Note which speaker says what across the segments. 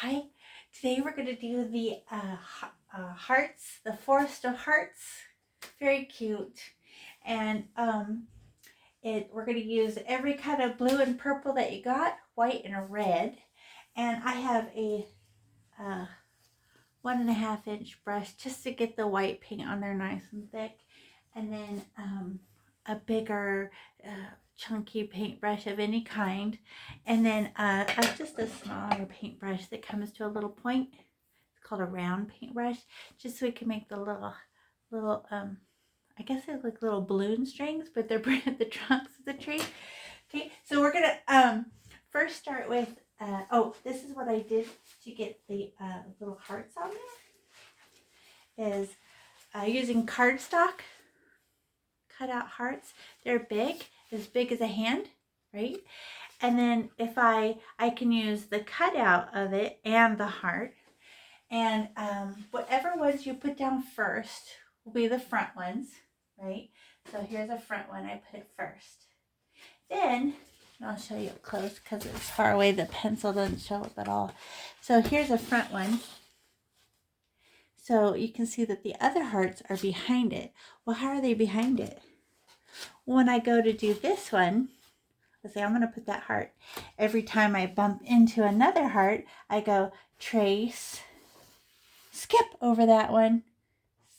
Speaker 1: Hi, today we're going to do the hearts, the Forest of Hearts. Very cute. And we're going to use every kind of blue and purple that you got, white and a red. And I have a 1.5 inch brush just to get the white paint on there nice and thick. And then a bigger chunky paintbrush of any kind, and then just a smaller paintbrush that comes to a little point. It's called a round paintbrush, just so we can make the little I guess they're like little balloon strings, but they're the trunks of the tree. Okay, so we're gonna first start with this is what I did to get the little hearts on there. Is using cardstock cut out hearts. They're big as a hand, right? And then if I can use the cutout of it and the heart, and whatever ones you put down first will be the front ones, right? So here's a front one. I put it first. Then I'll show you up close because it's far away. The pencil doesn't show up at all. So here's a front one. So you can see that the other hearts are behind it. Well, how are they behind it? When I go to do this one, let's say I'm going to put that heart. Every time I bump into another heart, I go trace, skip over that one,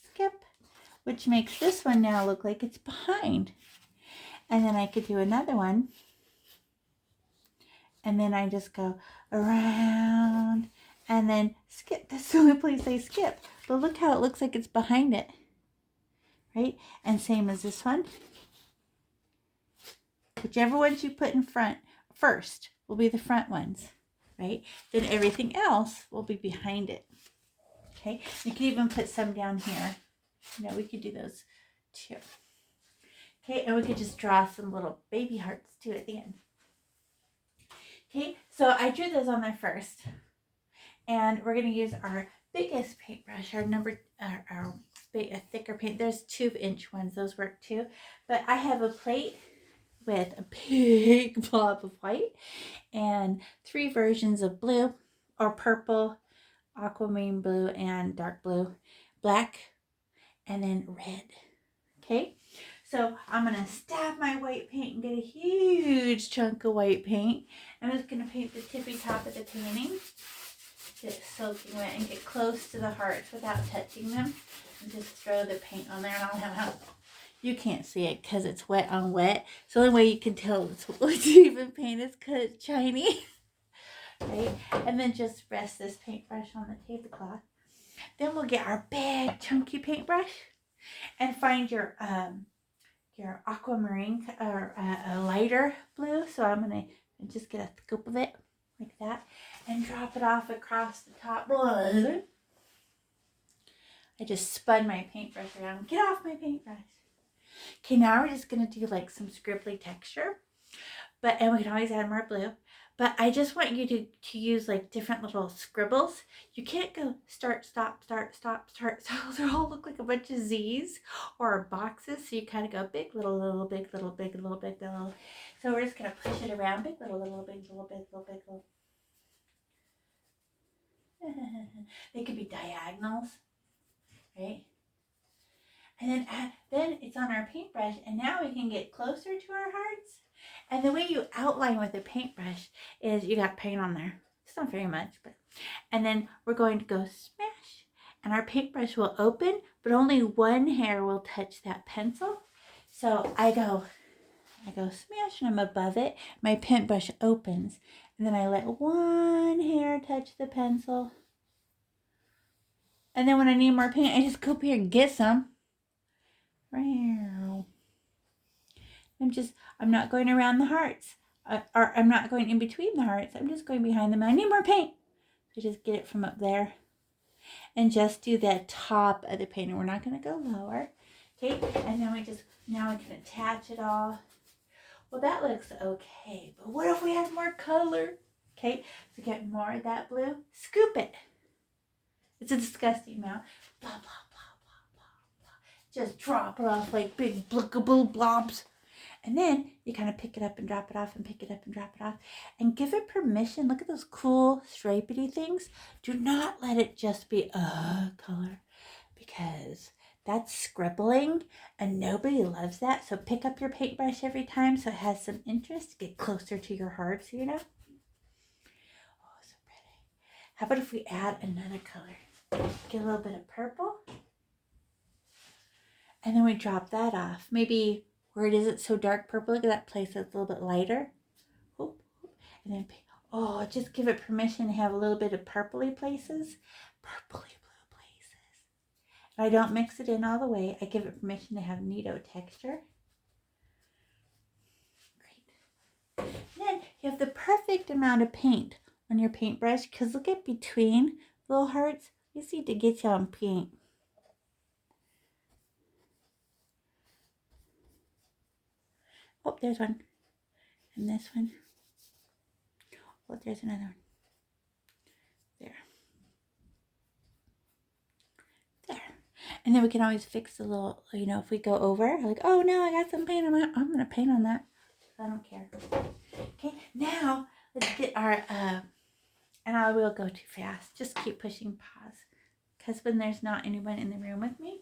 Speaker 1: skip, which makes this one now look like it's behind. And then I could do another one. And then I just go around and then skip. That's the only place I skip. But look how it looks like it's behind it. Right? And same as this one. Whichever ones you put in front first will be the front ones. Right? Then everything else will be behind it. Okay? You can even put some down here. You know, we could do those too. Okay, and we could just draw some little baby hearts too at the end. Okay, so I drew those on there first. And we're going to use our biggest paintbrush, a thicker paint. There's 2-inch ones, those work too. But I have a plate with a big blob of white and 3 versions of blue or purple, aquamarine blue, and dark blue, black, and then red. Okay, so I'm going to stab my white paint and get a huge chunk of white paint. I'm just going to paint the tippy top of the painting. Get it soaking wet and get close to the hearts without touching them. And just throw the paint on there, and I'll have you can't see it because it's wet on wet. So the only way you can tell it's even paint is because it's shiny. Right? And then just rest this paintbrush on the tablecloth. Then we'll get our big chunky paintbrush and find your aquamarine or a lighter blue. So I'm gonna just get a scoop of it like that and drop it off across the top. I just spun my paintbrush around. Get off my paintbrush. Okay, now we're just gonna do like some scribbly texture, and we can always add more blue. But I just want you to use like different little scribbles. You can't go start, stop, start, stop, start. So they'll all look like a bunch of Z's or boxes. So you kind of go big, little, big, little, big, little, big, little. So we're just going to push it around. Big, little, big, little, big, little, big, little. They could be diagonals, right? And then it's on our paintbrush. And now we can get closer to our hearts. And the way you outline with a paintbrush is you got paint on there. It's not very much, and then we're going to go smash. And our paintbrush will open, but only one hair will touch that pencil. So I go smash, and I'm above it. My paintbrush opens, and then I let one hair touch the pencil. And then when I need more paint, I just go up here and get some. I'm not going around the hearts, or I'm not going in between the hearts. I'm just going behind them. I need more paint. So just get it from up there and just do the top of the painting. We're not going to go lower. Okay, and then now we can attach it all. Well, that looks okay, but what if we had more color? Okay, to get more of that blue, scoop it. It's a disgusting amount. Blah, blah, blah, blah, blah, blah. Just drop it off like big blickable blobs. And then you kind of pick it up and drop it off and pick it up and drop it off and give it permission. Look at those cool stripedy things. Do not let it just be a color, because that's scribbling and nobody loves that. So pick up your paintbrush every time so it has some interest. Get closer to your hearts, you know. Oh, so pretty. How about if we add another color? Get a little bit of purple. And then we drop that off. Maybe where it isn't so dark purple. Look at that place that's a little bit lighter. And then, just give it permission to have a little bit of purpley places. Purpley blue places. And I don't mix it in all the way. I give it permission to have neato texture. Great. And then you have the perfect amount of paint on your paintbrush, because look at between little hearts. You see to get you on paint. Oh, there's one. And this one. Oh, there's another one. There. And then we can always fix the little, if we go over, like, oh no, I got some paint on that. I'm going to paint on that. I don't care. Okay, now let's get our, and I will go too fast. Just keep pushing pause. Because when there's not anyone in the room with me,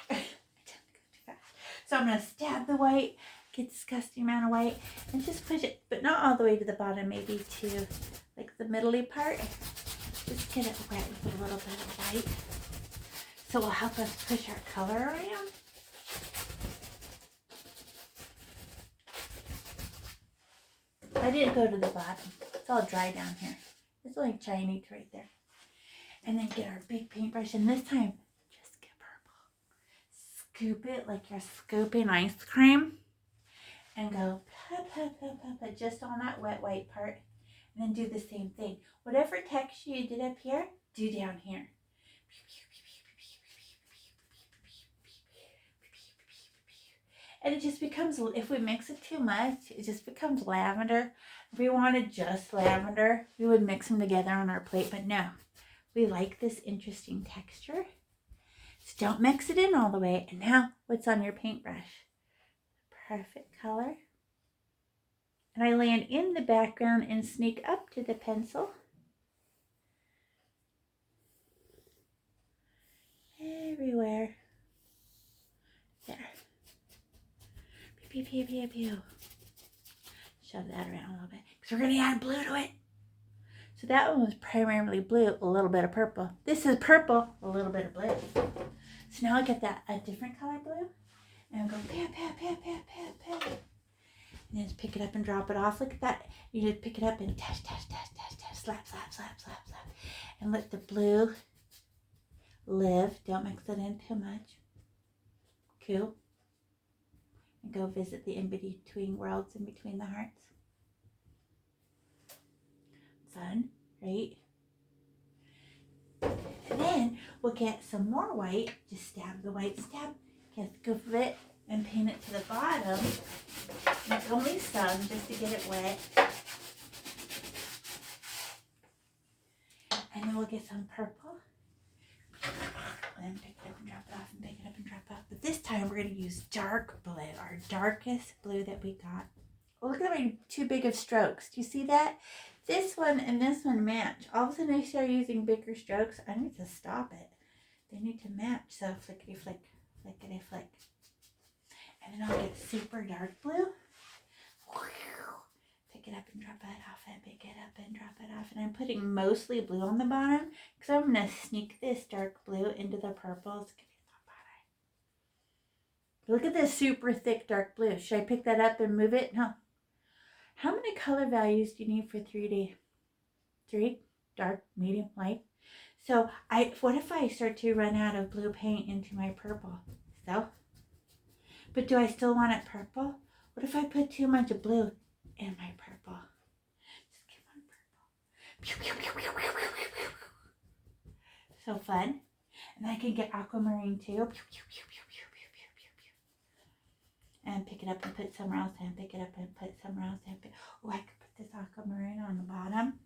Speaker 1: I tend to go too fast. So I'm going to stab the white, get disgusting amount of white, and just push it, but not all the way to the bottom, maybe to like the middly part. Just get it wet with a little bit of white. So it will help us push our color around. I didn't go to the bottom. It's all dry down here. It's like Chinese right there. And then get our big paintbrush. And this time, just get purple. Scoop it like you're scooping ice cream. And go just on that wet white part. And then do the same thing. Whatever texture you did up here, do down here. And it just becomes, if we mix it too much, it just becomes lavender. If we wanted just lavender, we would mix them together on our plate. But no, we like this interesting texture. So don't mix it in all the way. And now, what's on your paintbrush? Perfect color. And I land in the background and sneak up to the pencil. Everywhere. There. Pew, pew, pew, pew. Shove that around a little bit, because we're going to add blue to it. So that one was primarily blue, a little bit of purple. This is purple, a little bit of blue. So now I get that a different color blue, and I'll go pat, pat, pat, pat, pat, pat. And then just pick it up and drop it off. Look at that. You just pick it up and touch, touch, touch, touch, touch, slap, slap, slap, slap, slap. And let the blue live. Don't mix it in too much. Cool. And go visit the in-between worlds, in between the hearts. Fun, right? And then we'll get some more white. Just stab the white, get the goof of it, and paint it to the bottom. And it's only some, just to get it wet. And then we'll get some purple. And pick it up and drop it off, and pick it up and drop it off. But this time we're going to use dark blue, our darkest blue that we got. Oh, look at my too big of strokes. Do you see that? This one and this one match. All of a sudden I start using bigger strokes. I need to stop it. They need to match. So flickety flick, flickety flick. And then I'll get super dark blue. Pick it up and drop it off, and pick it up and drop it off. And I'm putting mostly blue on the bottom, because I'm going to sneak this dark blue into the purple. It's going to be the bottom. Look at this super thick dark blue. Should I pick that up and move it? No. How many color values do you need for 3D? 3? Dark, medium, light. So what if I start to run out of blue paint into my purple? So, but do I still want it purple? What if I put too much blue in my purple? Just get one purple. Pew, pew, pew, pew, pew, pew, pew. So fun. And I can get aquamarine too. Pew, pew, pew, pew, pew, pew, pew, pew, pew. And pick it up and put somewhere else, and pick it up and put somewhere else. And oh, I could put this aquamarine on the bottom,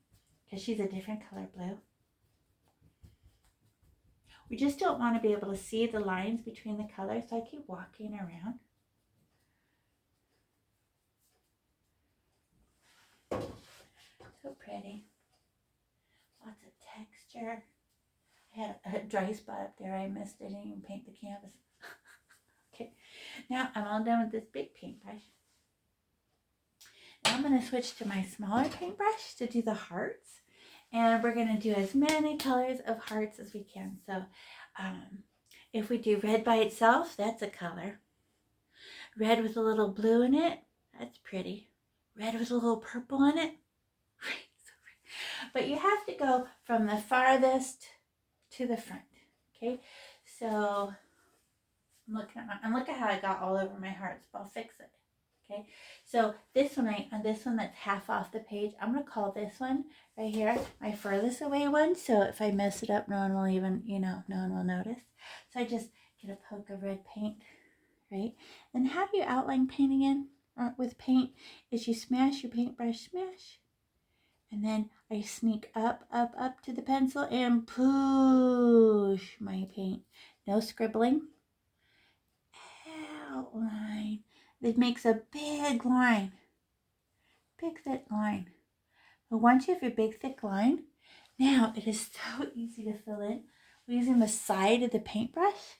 Speaker 1: because she's a different color blue. We just don't want to be able to see the lines between the colors, so I keep walking around. So pretty. Lots of texture. I had a dry spot up there. I missed it. I didn't even paint the canvas. Okay, now I'm all done with this big paintbrush. Now I'm going to switch to my smaller paintbrush to do the hearts. And we're going to do as many colors of hearts as we can. So if we do red by itself, that's a color. Red with a little blue in it, that's pretty. Red with a little purple in it. But you have to go from the farthest to the front. Okay, so look at how I got all over my hearts, but I'll fix it. Okay, so this one, this one that's half off the page, I'm gonna call this one right here my furthest away one. So if I mess it up, no one will even, no one will notice. So I just get a poke of red paint, right? Then have you outline painting in with paint is you smash your paintbrush, smash, and then I sneak up to the pencil and push my paint. No scribbling. Outline. It makes a big line. Big thick line. But once you have your big thick line, now it is so easy to fill in. We're using the side of the paintbrush.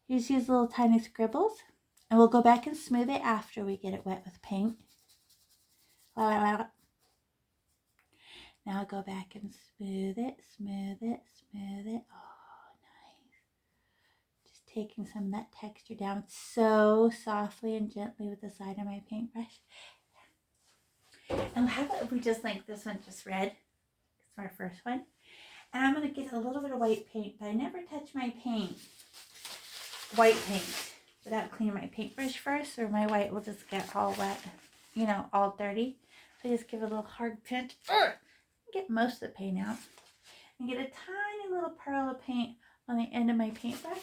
Speaker 1: You just use little tiny scribbles. And we'll go back and smooth it after we get it wet with paint. Now I'll go back and smooth it, smooth it, smooth it. Oh, nice. Just taking some of that texture down so softly and gently with the side of my paintbrush. And how about if we just like this one just red? It's our first one. And I'm going to get a little bit of white paint, but I never touch my white paint, without cleaning my paintbrush first, or my white will just get all wet, all dirty. So I just give it a little hard pinch. Get most of the paint out. And get a tiny little pearl of paint on the end of my paintbrush.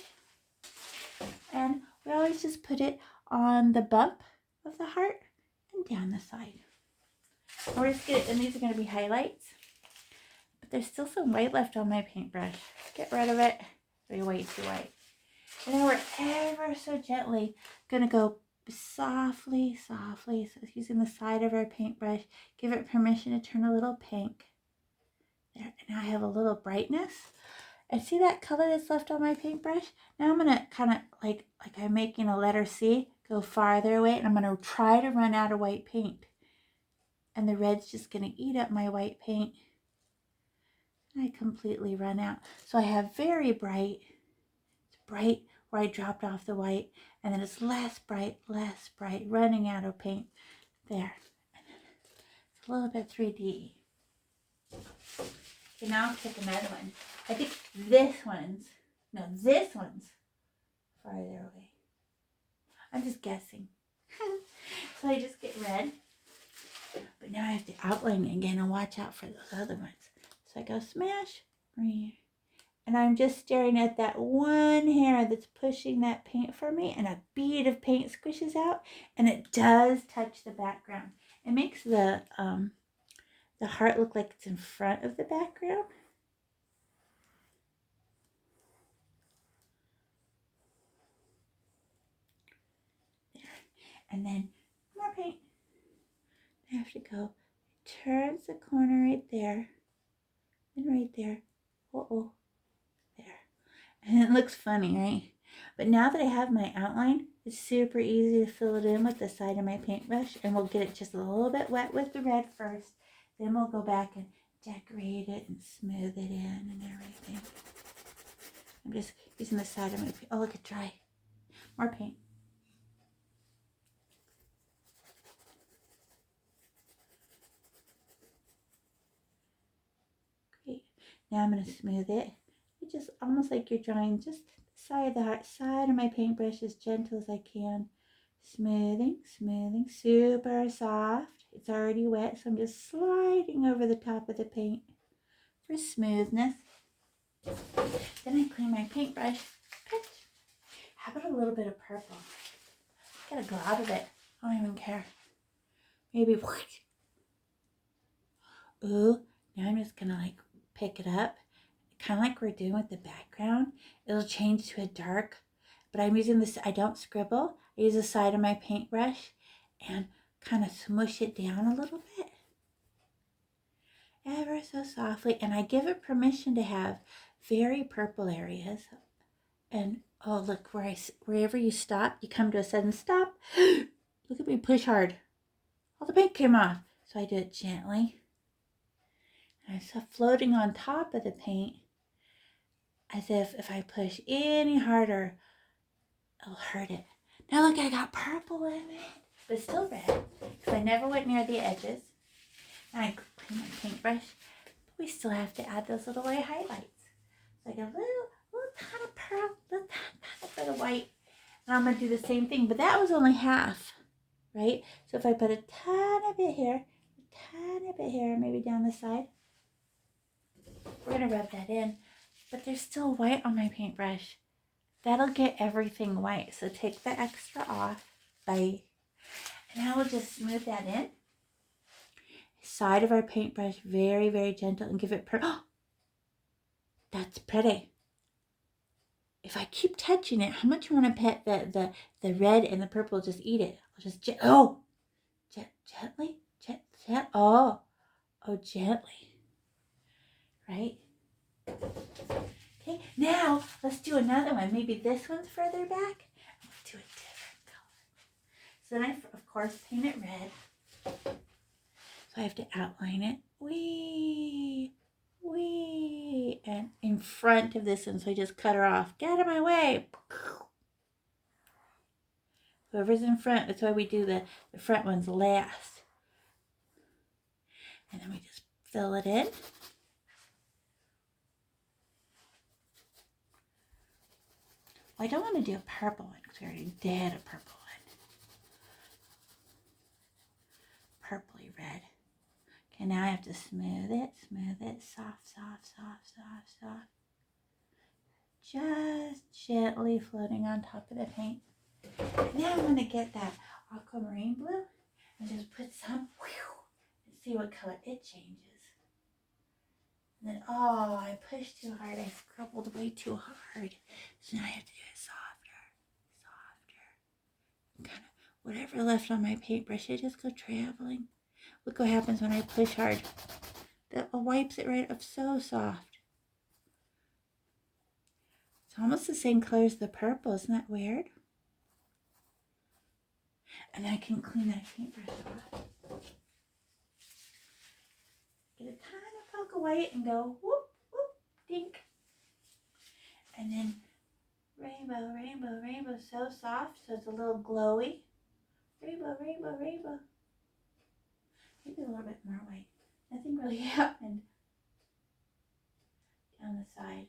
Speaker 1: And we always just put it on the bump of the heart and down the side. We're just gonna, and these are going to be highlights. But there's still some white left on my paintbrush. Get rid of it. It'll be way too white. And then we're ever so gently going to go softly, softly. So it's using the side of our paintbrush. Give it permission to turn a little pink. There. And now I have a little brightness. And see that color that's left on my paintbrush? Now I'm going to kind of, like I'm making a letter C, go farther away. And I'm going to try to run out of white paint. And the red's just going to eat up my white paint. And I completely run out. So I have very bright. It's bright where I dropped off the white, and then it's less bright, running out of paint. There. And then it's a little bit 3D. Okay, now I'll pick another one. I think this one's farther away. I'm just guessing. So I just get red. But now I have to outline again and watch out for those other ones. So I go smash, and I'm just staring at that one hair that's pushing that paint for me, and a bead of paint squishes out, and it does touch the background. It makes the heart look like it's in front of the background. There. And then more paint. I have to go, it turns the corner right there, and right there. There. And it looks funny, right? But now that I have my outline, it's super easy to fill it in with the side of my paintbrush, and we'll get it just a little bit wet with the red first. Then we'll go back and decorate it and smooth it in and everything. I'm just using the side of my paint. Oh, look, it's dry. More paint. Great. Now I'm going to smooth it. It's just almost like you're drawing just the side of my paintbrush as gentle as I can. Smoothing, smoothing, super soft. It's already wet, so I'm just sliding over the top of the paint for smoothness. Then I clean my paintbrush. How about a little bit of purple? I gotta go out of it. I don't even care. Maybe. Ooh, now I'm just gonna like pick it up. Kind of like we're doing with the background. It'll change to a dark, but I'm using this, I don't scribble. I use the side of my paintbrush and kind of smush it down a little bit. ever so softly, and I give it permission to have very purple areas. And oh, look, wherever you stop, you come to a sudden stop. Look at me push hard. All the paint came off. So I do it gently. And it's floating on top of the paint, as if I push any harder, it'll hurt it. Now look, I got purple in it, but still red, because I never went near the edges. And I clean my paintbrush, but we still have to add those little white highlights. So I get a little tiny pearl, little tiny bit of white, and I'm going to do the same thing, but that was only half, right? So if I put a tiny bit here, maybe down the side, we're going to rub that in, but there's still white on my paintbrush. That'll get everything white, so take the extra off. Bye. And now we'll just smooth that in. Side of our paintbrush, very, very gentle, and give it oh, that's pretty. If I keep touching it, how much you want to pet the red and the purple? Just eat it. I'll just gently, oh, gently, right? Okay, now let's do another one. Maybe this one's further back. We'll do a different color. So then I, of course, paint it red. So I have to outline it. Wee, and in front of this one. So I just cut her off. Get out of my way. Whoever's in front, that's why we do the front ones last. And then we just fill it in. Well, I don't want to do a purple one because we already did a purple one. Purpley red. Okay, now I have to smooth it, soft. Just gently floating on top of the paint. Now I'm going to get that aquamarine blue and just put some, and see what color it changes. And then, oh, I pushed too hard. I scribbled way too hard. So now I have to do it softer. Kind of whatever left on my paintbrush, it just go traveling. Look what happens when I push hard. That wipes it right up so soft. It's almost the same color as the purple. Isn't that weird? And I can clean that paintbrush off. Get a tiny poke of white and go whoop, dink. And then rainbow, so soft, so it's a little glowy. Rainbow. Maybe a little bit more white. Nothing really happened. Down the side.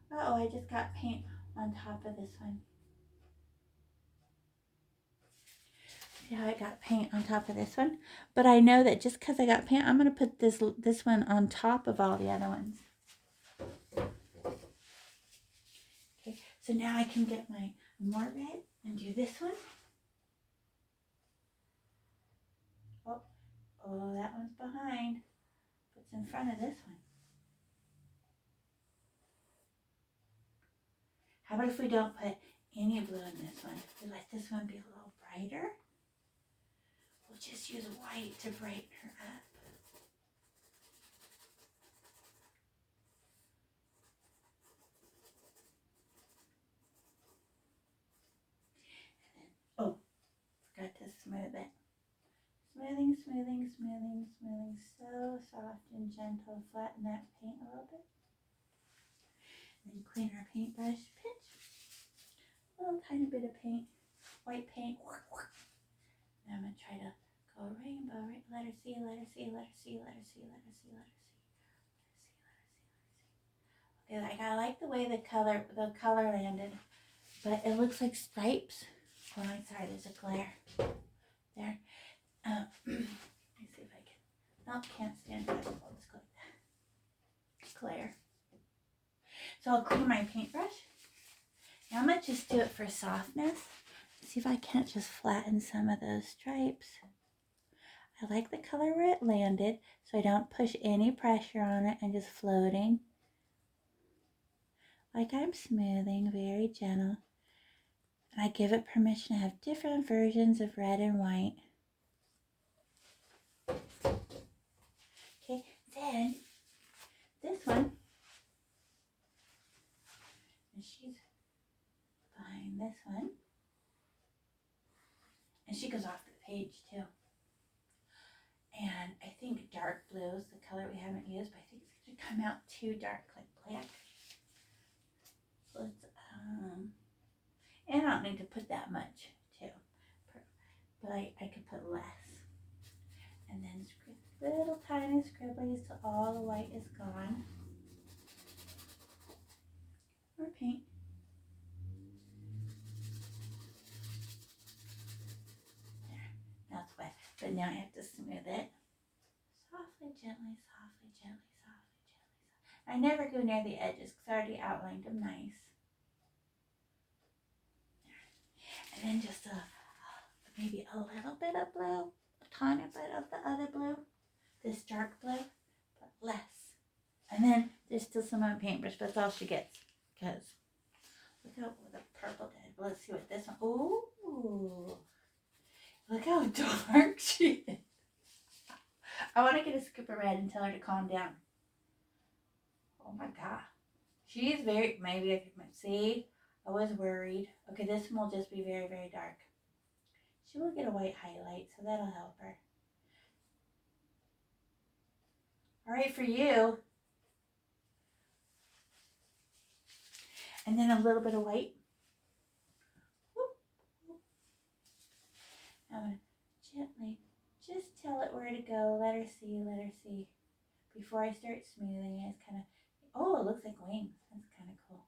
Speaker 1: Uh-oh, I just got paint on top of this one. See how I got paint on top of this one? But I know that just because I got paint, I'm going to put this one on top of all the other ones. Okay, so now I can get my more red and do this one. Oh, that one's behind. What's in front of this one? How about if we don't put any blue in this one? We let this one be a little brighter. We'll just use white to brighten her up. And then, oh, forgot to smooth it. Smoothing, so soft and gentle. Flatten that paint a little bit. And then clean our paintbrush. Pinch. A little tiny bit of paint. White paint. And I'm going to try to go rainbow. Letter C. Okay, I like the way the color landed. But it looks like stripes. Oh, I'm sorry, there's a glare. There. Let me see if I can. Nope, can't stand that. I'll just go like that. Glare. So I'll clean my paintbrush. Now I'm going to just do it for softness. See if I can't just flatten some of those stripes. I like the color where it landed, so I don't push any pressure on it and just floating. Like I'm smoothing, very gentle. And I give it permission to have different versions of red and white. she goes off the page too. And I think dark blue is the color we haven't used, but I think it's going to come out too dark, like black. So let's, and I don't need to put that much too, but I could put less. And then little tiny scribblies till all the white is gone. Or paint. There, now it's wet, but now I have to smooth it. Softly, gently, softly, gently, softly, gently. I never go near the edges because I already outlined them nice. And then just maybe a little bit of blue, a tiny bit of the other blue, this dark blue, but less. And then there's still some on paintbrush, but that's all she gets. Because look how the purple did. Let's see what this one. Ooh, look how dark she is. I want to get a scoop of red and tell her to calm down. Oh my God, she is very. Maybe I can see. I was worried. Okay, this one will just be very, very dark. She will get a white highlight, so that'll help her. All right, for you. And then a little bit of white. I'm going to gently just tell it where to go. Let her see, let her see. Before I start smoothing it, it's kind of, oh, it looks like wings. That's kind of cool.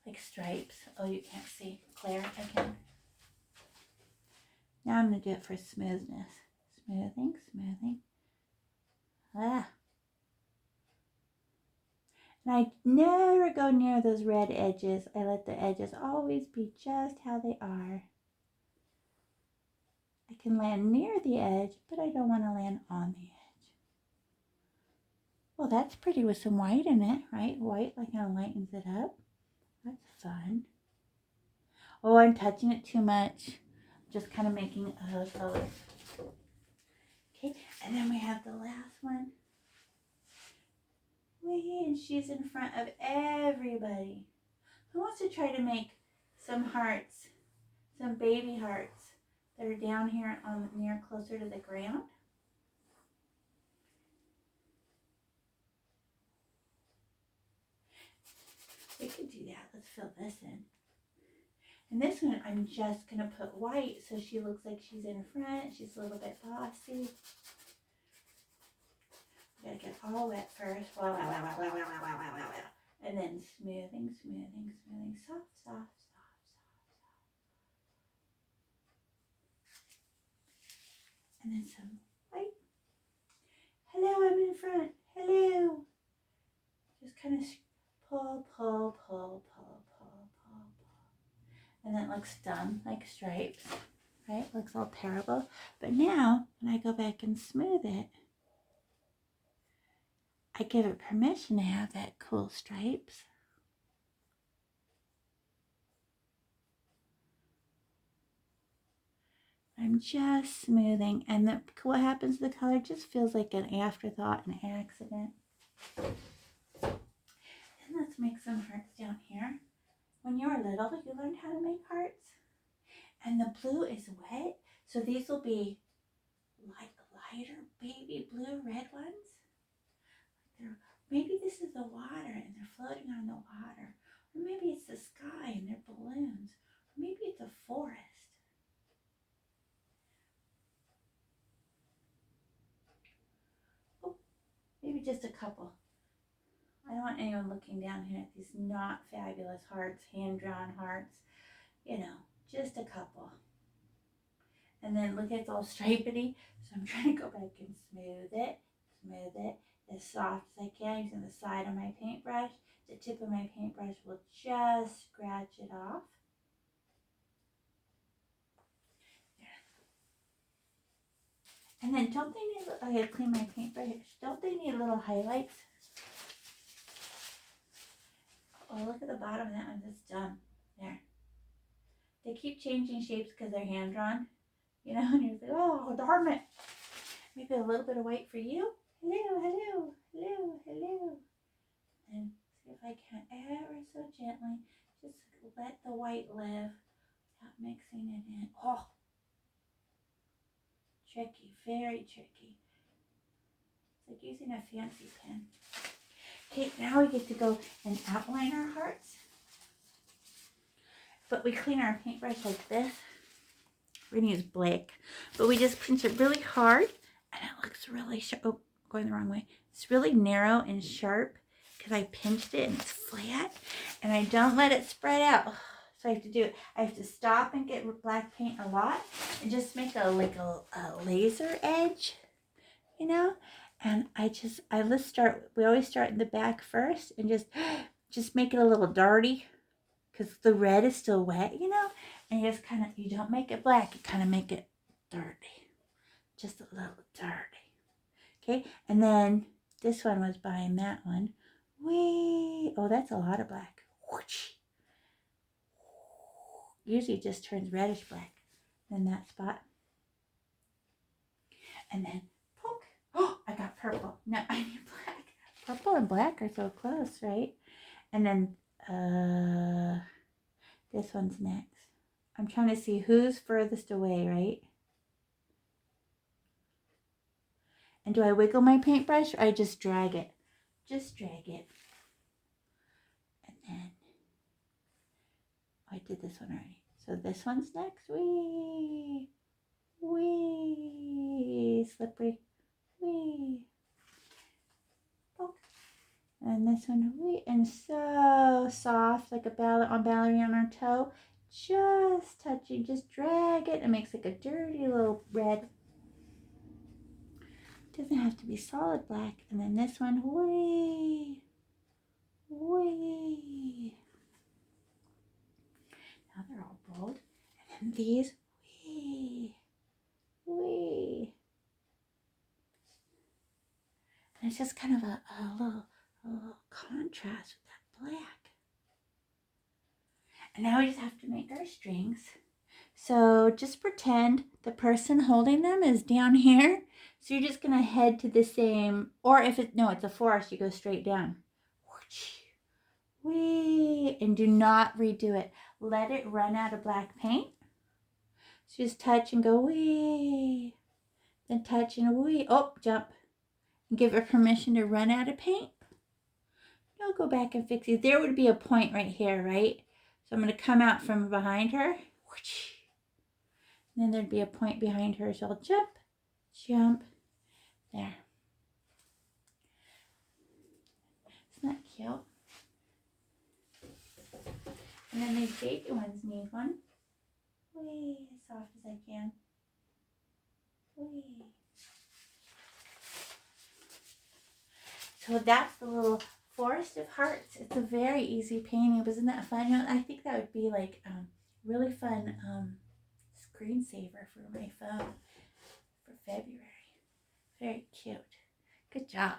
Speaker 1: Like stripes. Oh, you can't see. Claire, I can. Now I'm going to do it for smoothness. Smoothing, smoothing. Ah. And I never go near those red edges. I let the edges always be just how they are. I can land near the edge, but I don't want to land on the edge. Well, that's pretty with some white in it, right? White like kind of lightens it up. That's fun. Oh, I'm touching it too much. Just kind of making a color. Okay, and then we have the last one. And she's in front of everybody. Who wants to try to make some hearts, some baby hearts that are down here on near closer to the ground? We could do that. Let's fill this in. And this one, I'm just going to put white so she looks like she's in front. She's a little bit bossy. Gotta get all wet first. And then smoothing, smoothing, smoothing. Soft, soft, soft, soft, soft. And then some white. Hello, I'm in front. Hello. Just kind of pull, pull, pull, pull, pull, pull, pull. And then it looks dumb, like stripes. Right? Looks all terrible. But now, when I go back and smooth it, I give it permission to have that cool stripes. I'm just smoothing, and what happens to the color just feels like an afterthought, an accident. And let's make some hearts down here. When you were little, you learned how to make hearts. And the blue is wet, so these will be lighter baby blue red ones. Maybe this is the water and they're floating on the water. Or maybe it's the sky and they're balloons. Or maybe it's a forest. Oh, maybe just a couple. I don't want anyone looking down here at these not fabulous hearts, hand-drawn hearts. You know, just a couple. And then look, it's all stripedy. So I'm trying to go back and smooth it as soft as I can using the side of my paintbrush. The tip of my paintbrush will just scratch it off. There. And then don't they need, I gotta clean my paintbrush. Don't they need little highlights? Oh, look at the bottom of that one. That's done. There. They keep changing shapes because they're hand drawn. You know, and you're like, oh, darn it. Maybe a little bit of white for you. Hello, hello, hello, hello. And see if I can ever so gently just let the white live without mixing it in. Oh, Tricky, very tricky. It's like using a fancy pen. Okay, now we get to go and outline our hearts. But we clean our paintbrush like this. We're going to use black. But we just pinch it really hard. And it looks really sharp. Oh, going the wrong way. It's really narrow and sharp because I pinched it and it's flat. And I don't let it spread out. So I have to do it. I have to stop and get black paint a lot. And just make a laser edge. You know? And let's start. We always start in the back first. And just make it a little darty. Because the red is still wet, you know? And you just kind of, you don't make it black. You kind of make it dirty. Just a little dirty. Okay? And then this one was behind that one. Whee! Oh, that's a lot of black. Whoosh. Usually it just turns reddish black. Then that spot. And then poke. Oh, I got purple. No, I need black. Purple and black are so close, right? And then this one's next. I'm trying to see who's furthest away, right? And do I wiggle my paintbrush or I just drag it? Just drag it. And then, I did this one already. So this one's next. Wee. Wee. Slippery. Wee. Poke. And this one, wee. And so soft, like a ballerina on her toe. Just touching, just drag it. It makes like a dirty little red. Doesn't have to be solid black. And then this one, wee, wee. Now they're all bold. And then these, wee, wee. And it's just kind of a little contrast with that black. And now we just have to make our strings. So just pretend the person holding them is down here. So you're just going to head to the same, or if it's a forest, you go straight down. Whee! And do not redo it. Let it run out of black paint. So just touch and go whee. Then touch and whee. Oh, jump. And give her permission to run out of paint. I'll go back and fix it. There would be a point right here, right? So I'm going to come out from behind her. And then there'd be a point behind her. So I'll jump, jump. There. Isn't that cute? And then these baby ones need one. Whee, as soft as I can. Whee. So that's the little Forest of Hearts. It's a very easy painting. Wasn't that fun? You know, I think that would be like really fun screensaver for my phone for February. Very cute. Good job.